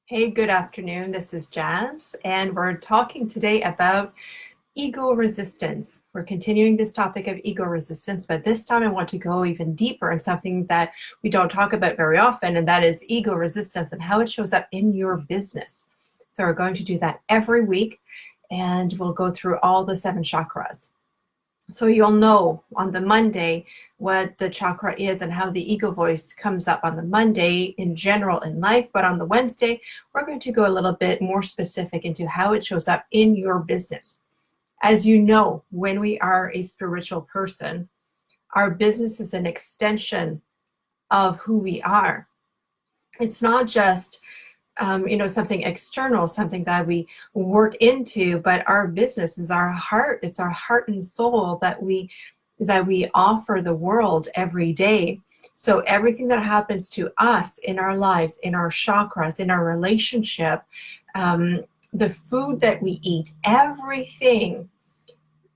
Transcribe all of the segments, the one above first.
Hey, good afternoon. This is Jazz, and we're talking today about ego resistance. We're continuing this topic of ego resistance, but this time I want to go even deeper in something that we don't talk about very often, and that is ego resistance and how it shows up in your business. So we're going to do that every week, and we'll go through all the 7 chakras. So you'll know on the Monday what the chakra is and how the ego voice comes up on the Monday in general in life. But on the Wednesday, we're going to go a little bit more specific into how it shows up in your business. As you know, when we are a spiritual person, our business is an extension of who we are. It's not just something external, something that we work into, but our business is our heart. It's our heart and soul that we offer the world every day. So everything that happens to us in our lives, in our chakras, in our relationship, the food that we eat, everything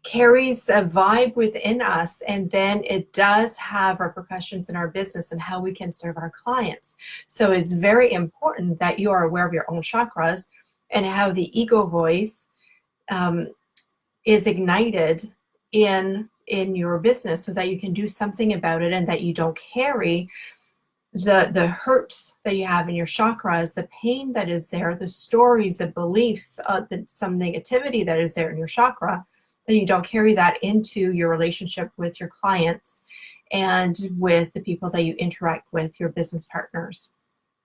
carries a vibe within us, and then it does have repercussions in our business and how we can serve our clients. So it's very important that you are aware of your own chakras and how the ego voice is ignited in your business so that you can do something about it, and that you don't carry the hurts that you have in your chakras, the pain that is there, the stories, the beliefs, some negativity that is there in your chakra, that you don't carry that into your relationship with your clients and with the people that you interact with, your business partners,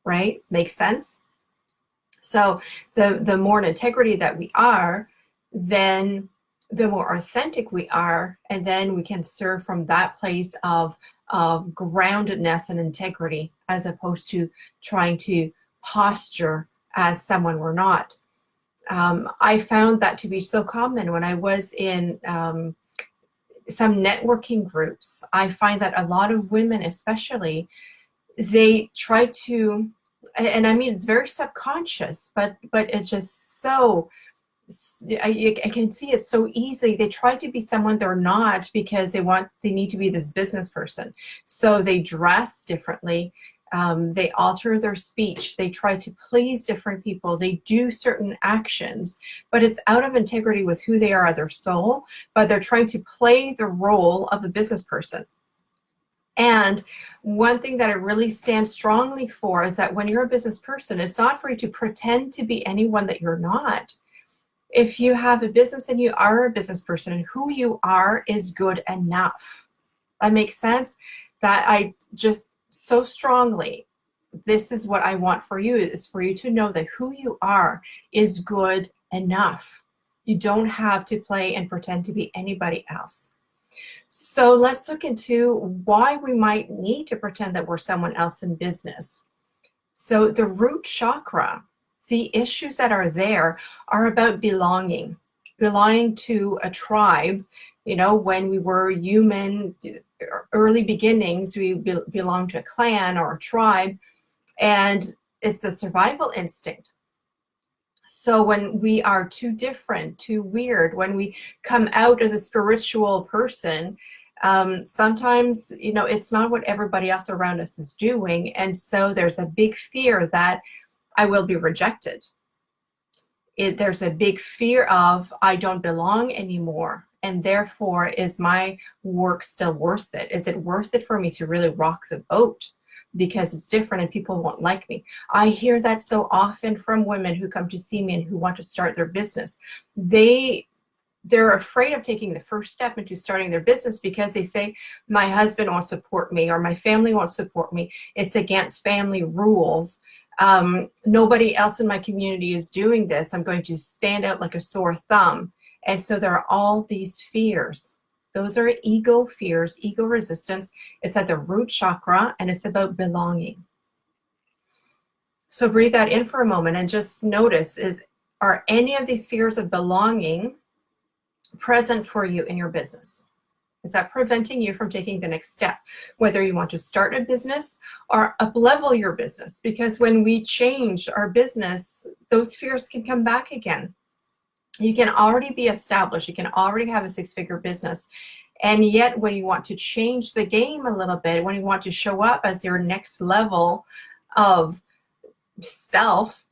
right? Makes sense? So the more in integrity that we are, then the more authentic we are, and then we can serve from that place of groundedness and integrity, as opposed to trying to posture as someone we're not. I found that to be so common when I was in some networking groups. I find that a lot of women, especially, they try to, and I mean, it's very subconscious, but it's just so, I can see it so easily. They try to be someone they're not because they need to be this business person. So they dress differently. They alter their speech. They try to please different people. They do certain actions, but it's out of integrity with who they are, their soul, but they're trying to play the role of a business person. And one thing that I really stand strongly for is that when you're a business person, it's not for you to pretend to be anyone that you're not. If you have a business and you are a business person, and who you are is good enough. That makes sense? That I just so strongly, this is what I want for you, is for you to know that who you are is good enough. You don't have to play and pretend to be anybody else. So let's look into why we might need to pretend that we're someone else in business. So the root chakra, the issues that are there are about belonging to a tribe. You know, when we were human, early beginnings, we belong to a clan or a tribe, and it's a survival instinct. So when we are too different, too weird, when we come out as a spiritual person, sometimes, it's not what everybody else around us is doing. And so there's a big fear that I will be rejected. There's a big fear of I don't belong anymore. And therefore, is my work still worth it? Is it worth it for me to really rock the boat? Because it's different and people won't like me. I hear that so often from women who come to see me and who want to start their business. They're afraid of taking the first step into starting their business because they say, my husband won't support me, or my family won't support me. It's against family rules. Nobody else in my community is doing this. I'm going to stand out like a sore thumb. And so there are all these fears. Those are ego fears, ego resistance. It's at the root chakra, and it's about belonging. So breathe that in for a moment and just notice, are any of these fears of belonging present for you in your business? Is that preventing you from taking the next step, whether you want to start a business or up-level your business? Because when we change our business, those fears can come back again. You can already be established. You can already have a 6-figure business. And yet when you want to change the game a little bit, when you want to show up as your next level of self,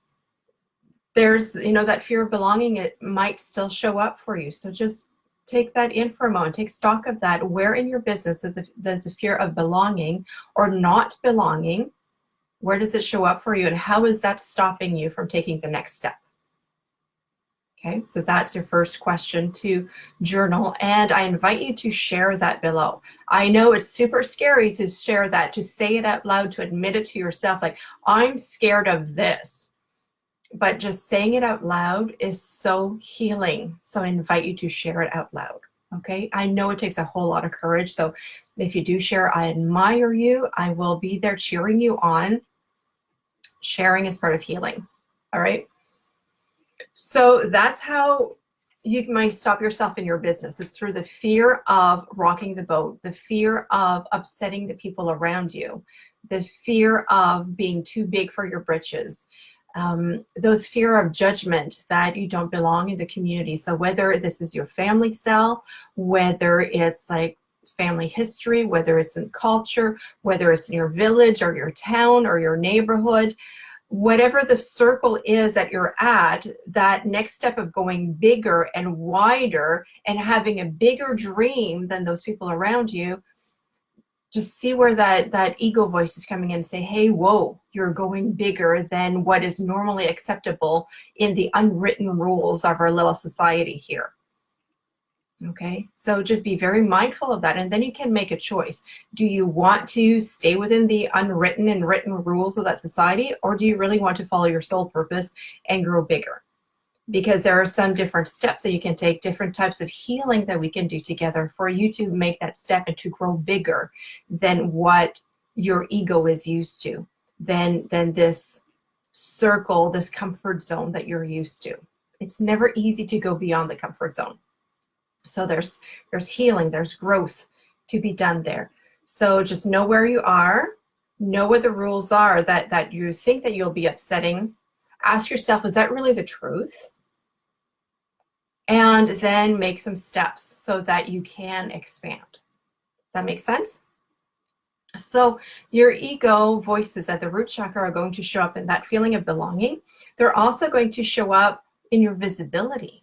there's, that fear of belonging, it might still show up for you. So just take that in for a moment, take stock of that. Where in your business does the fear of belonging or not belonging, where does it show up for you, and how is that stopping you from taking the next step? Okay, so that's your first question to journal, and I invite you to share that below. I know it's super scary to share that, to say it out loud, to admit it to yourself, like, I'm scared of this. But just saying it out loud is so healing. So I invite you to share it out loud. Okay, I know it takes a whole lot of courage. So if you do share, I admire you. I will be there cheering you on. Sharing is part of healing. All right. So that's how you might stop yourself in your business. It's through the fear of rocking the boat, the fear of upsetting the people around you, the fear of being too big for your britches, those fear of judgment that you don't belong in the community. So whether this is your family cell, whether it's like family history, whether it's in culture, whether it's in your village or your town or your neighborhood, whatever the circle is that you're at, that next step of going bigger and wider and having a bigger dream than those people around you, just see where that ego voice is coming in and say, hey, whoa, you're going bigger than what is normally acceptable in the unwritten rules of our little society here. Okay, so just be very mindful of that, and then you can make a choice. Do you want to stay within the unwritten and written rules of that society, or do you really want to follow your soul purpose and grow bigger? Because there are some different steps that you can take, different types of healing that we can do together for you to make that step and to grow bigger than what your ego is used to, than this circle, this comfort zone that you're used to. It's never easy to go beyond the comfort zone. So there's healing, there's growth to be done there. So just know where you are, know what the rules are that you think that you'll be upsetting. Ask yourself, is that really the truth? And then make some steps so that you can expand. Does that make sense? So your ego voices at the root chakra are going to show up in that feeling of belonging. They're also going to show up in your visibility.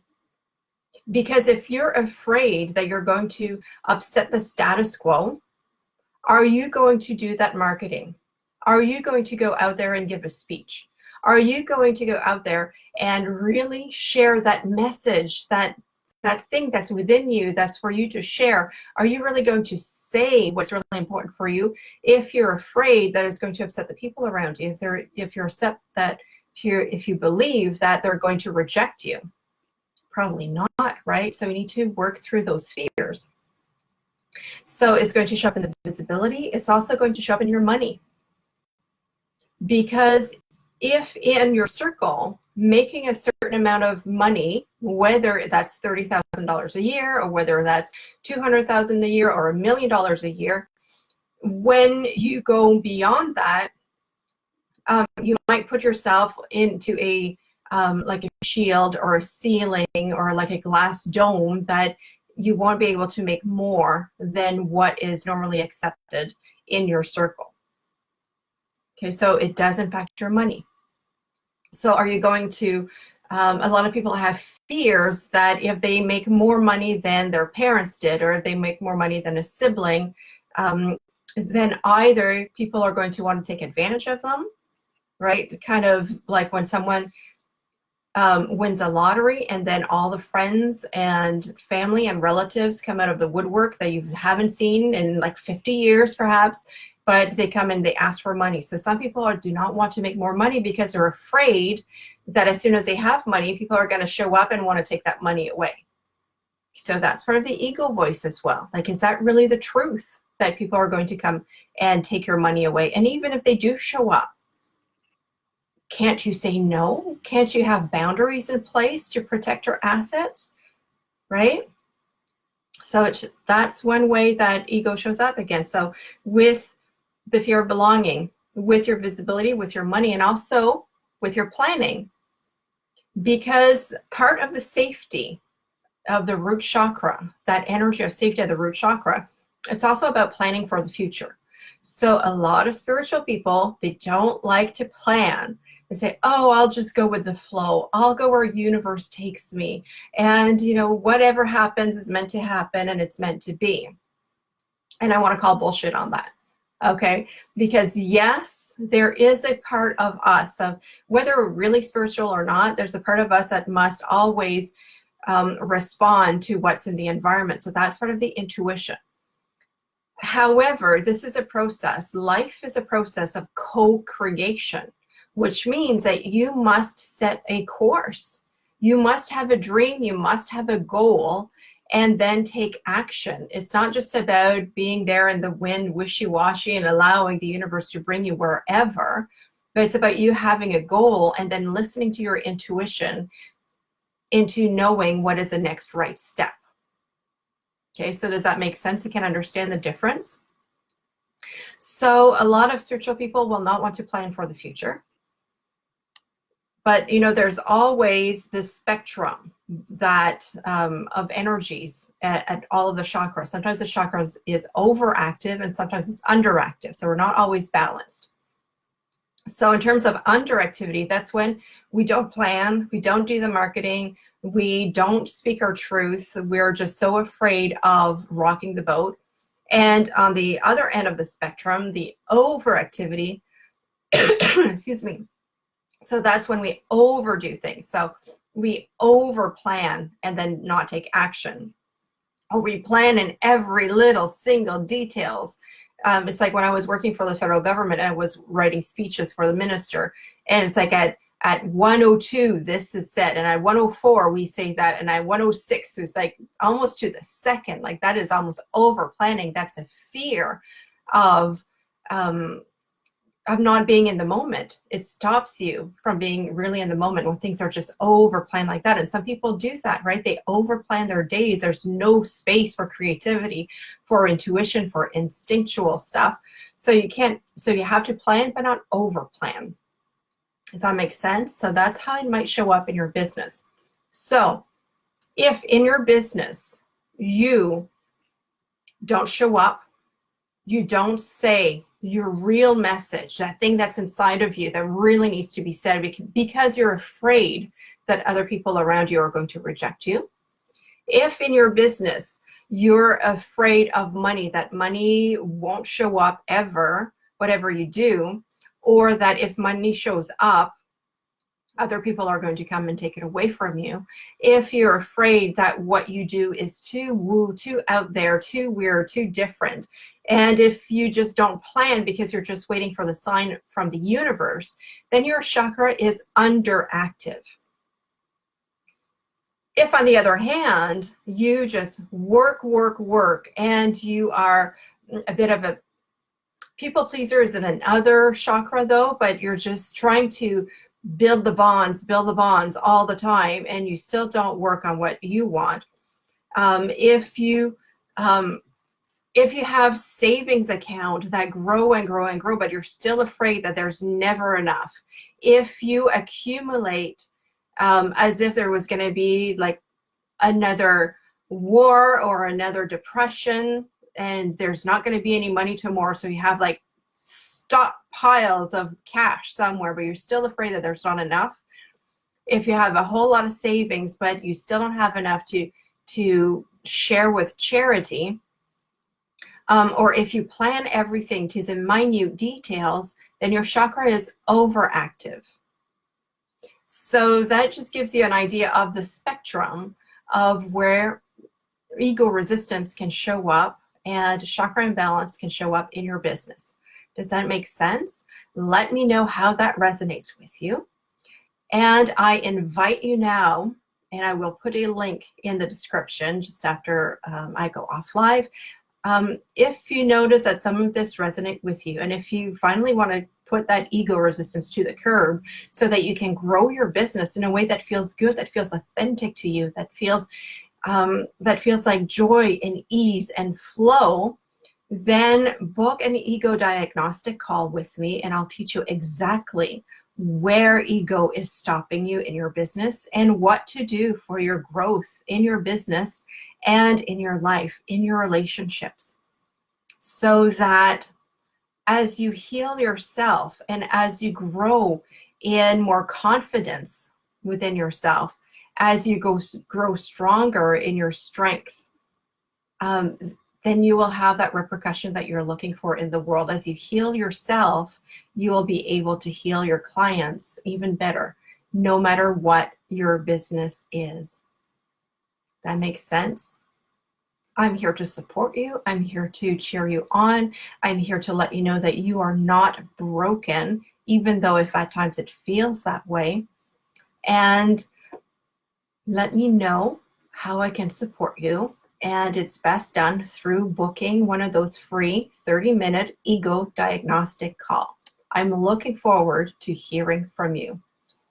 Because if you're afraid that you're going to upset the status quo, are you going to do that marketing? Are you going to go out there and give a speech? Are you going to go out there and really share that message, that thing that's within you, that's for you to share? Are you really going to say what's really important for you if you're afraid that it's going to upset the people around you? If you believe that they're going to reject you? Probably not, right? So we need to work through those fears. So it's going to show up in the visibility. It's also going to show up in your money. Because if in your circle, making a certain amount of money, whether that's $30,000 a year or whether that's $200,000 a year or $1 million a year, when you go beyond that, you might put yourself into like a shield or a ceiling or like a glass dome that you won't be able to make more than what is normally accepted in your circle. Okay, so it does impact your money. So are you going to, a lot of people have fears that if they make more money than their parents did, or if they make more money than a sibling, then either people are going to want to take advantage of them, right? Kind of like when someone wins a lottery and then all the friends and family and relatives come out of the woodwork that you haven't seen in like 50 years perhaps, but they come and they ask for money. So some people do not want to make more money because they're afraid that as soon as they have money, people are going to show up and want to take that money away. So that's part of the ego voice as well. Like, is that really the truth that people are going to come and take your money away? And even if they do show up, can't you say no? Can't you have boundaries in place to protect your assets, right? So that's one way that ego shows up again. So with the fear of belonging, with your visibility, with your money, and also with your planning, because part of the safety of the root chakra, that energy of safety of the root chakra, it's also about planning for the future. So a lot of spiritual people, they don't like to plan. and say, oh, I'll just go with the flow. I'll go where universe takes me. And, whatever happens is meant to happen and it's meant to be. And I want to call bullshit on that. Okay, because yes, there is a part of us, of whether we're really spiritual or not, there's a part of us that must always respond to what's in the environment. So that's part of the intuition. However, this is a process. Life is a process of co-creation, which means that you must set a course. You must have a dream, you must have a goal, and then take action. It's not just about being there in the wind, wishy-washy, and allowing the universe to bring you wherever, but it's about you having a goal and then listening to your intuition into knowing what is the next right step. Okay, so does that make sense? You can understand the difference? So a lot of spiritual people will not want to plan for the future. But, there's always this spectrum that of energies at all of the chakras. Sometimes the chakras is overactive and sometimes it's underactive. So we're not always balanced. So in terms of underactivity, that's when we don't plan, we don't do the marketing, we don't speak our truth. We're just so afraid of rocking the boat. And on the other end of the spectrum, the overactivity, excuse me, so that's when we overdo things. So we overplan and then not take action. Or we plan in every little single details. It's like when I was working for the federal government and I was writing speeches for the minister. And it's like at 102, this is said. And at 104, we say that. And at 106, it's like almost to the second. Like that is almost over planning. That's a fear of not being in the moment. It stops you from being really in the moment when things are just over planned like that. And some people do that, right? They over plan their days. There's no space for creativity, for intuition, for instinctual stuff. So you have to plan, but not over plan. Does that make sense? So that's how it might show up in your business. So if in your business, you don't show up, you don't say your real message, that thing that's inside of you that really needs to be said because you're afraid that other people around you are going to reject you. If in your business, you're afraid of money, that money won't show up ever, whatever you do, or that if money shows up, other people are going to come and take it away from you. If you're afraid that what you do is too woo, too out there, too weird, too different, and if you just don't plan because you're just waiting for the sign from the universe, then your chakra is underactive. If, on the other hand, you just work, and you are a bit of a people pleaser is in another chakra though, but you're just trying to build the bonds all the time, and you still don't work on what you want. If you have savings account that grow and grow, but you're still afraid that there's never enough. If you accumulate as if there was going to be like another war or another depression, and there's not going to be any money tomorrow, so you have like stockpiles of cash somewhere, but you're still afraid that there's not enough. If you have a whole lot of savings, but you still don't have enough to share with charity, or if you plan everything to the minute details, then your chakra is overactive. So that just gives you an idea of the spectrum of where ego resistance can show up and chakra imbalance can show up in your business. Does that make sense? Let me know how that resonates with you. And I invite you now, and I will put a link in the description just after I go off live. If you notice that some of this resonates with you, and if you finally want to put that ego resistance to the curb so that you can grow your business in a way that feels good, that feels authentic to you, that feels like joy and ease and flow, then book an ego diagnostic call with me, and I'll teach you exactly where ego is stopping you in your business and what to do for your growth in your business and in your life, in your relationships, so that as you heal yourself and as you grow in more confidence within yourself, as you grow stronger in your strength, then you will have that repercussion that you're looking for in the world. As you heal yourself, you will be able to heal your clients even better, no matter what your business is. That makes sense? I'm here to support you. I'm here to cheer you on. I'm here to let you know that you are not broken, even though if at times it feels that way. And let me know how I can support you. And it's best done through booking one of those free 30-minute Ego Diagnostic Call. I'm looking forward to hearing from you.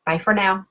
Bye for now.